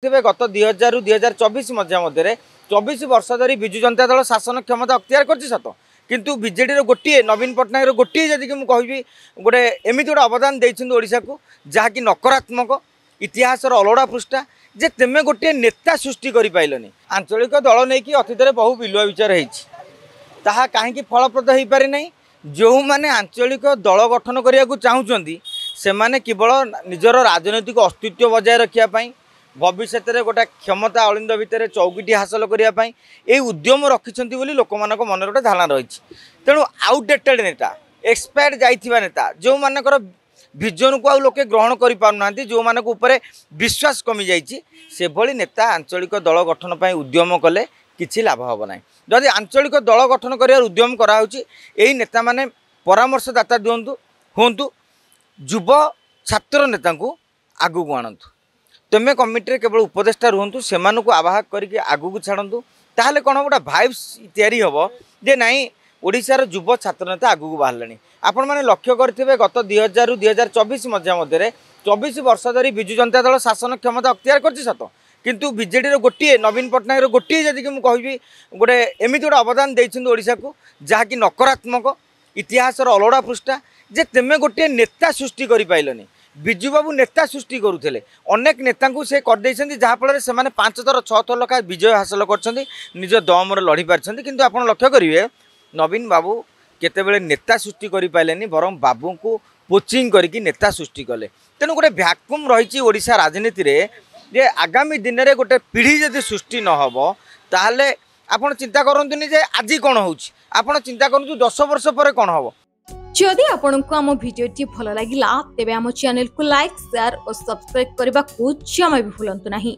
गत 2000 रु 2024 मध्य 24 वर्ष धरी विजु जनता दल शासन क्षमता अख्तियार कर सत किंतु बीजेडी गोटे नवीन पट्टनायक गोटे जदि मुझे गोटे एमती गोटे अवदान देशा को जहाँकि नकारात्मक इतिहास अलोड़ा पृष्ठा जे तेमे गोटे नेता सृष्टि कर पाइलनि। आंचलिक दल नहीं कि अतीत बहु विलुआ विचार होता कहीं फलप्रद हो पारि ना। जो मैंने आंचलिक दल गठन करने को चाहूँगी से मैंने केवल निजर राजनैतिक अस्तित्व बजाय रखापी भविष्य में गोटे क्षमता अलिंद भितर चौकीटी हासिल करने ये उद्यम रखिंट लोक मान मन गोटे धारणा रही। तेणु आउटडेटेड नेता एक्सपायर जाइथिबा नेता जो मानकर विजन को आउ लोके ग्रहण कर पारना जो मान ऊपर विश्वास कमी जाइए से भली नेता आंचलिक दल गठन पर उद्यम कले किसी लाभ हम ना। जदि आंचलिक दल गठन कर उद्यम कराऊँगी यही नेता माने परामर्शदाता दिंतु हूँ युव छात्र नेता को आगू को आणतु। तुम कमिटी केवल उपदेष्टा रुहतु से आवाहक करके आगू को छाड़ू ताहले कौन गोटे भाइब्स तैयारी हम जे नाई ओडिशार युव छात्र नेता आगू को बाहर। आपण मैंने लक्ष्य करेंगे गत 2000 रु 2024 मध्य 24 वर्ष धरी विजु जनता दल शासन क्षमता अख्तियार कर सत किंतु बीजेडी गोटे नवीन पट्टनायक गोटे जदि मुझे गोटे एमती गोटे अवदान देशा को जहाँकि नकारात्मक इतिहास अलोड़ा पृष्ठा जे तेमे गोटे नेता सृष्टि कर पाइलनि। बिजु बाबू नेता सृष्टि करुले अनेक नेता से करदे जहाँफल से 5 थर 6 थर लखा विजय हासिल कर निज दम लड़ी पार्टी किंतु आप लक्ष्य करेंगे नवीन बाबू केतेबेले नेता सृष्टि कर पाइलेनि बरं बाबू को पोचिंग करके नेता सृष्टि कले। तेणु गोटे भ्याकुम रही ओडिशा राजनीति रे जे आगामी दिन में गोटे पीढ़ी जदि सृष्टि नहब ताहले आपण चिंता करंतुनि जे आज कौन होउछि आपण चिंता करंतु 10 वर्ष पर कौन हम। जदि आपंक आम भिडी भल लगा तेब आम चैनल को लाइक शेयर और सब्सक्राइब करने को जमा भी भूलु नहीं।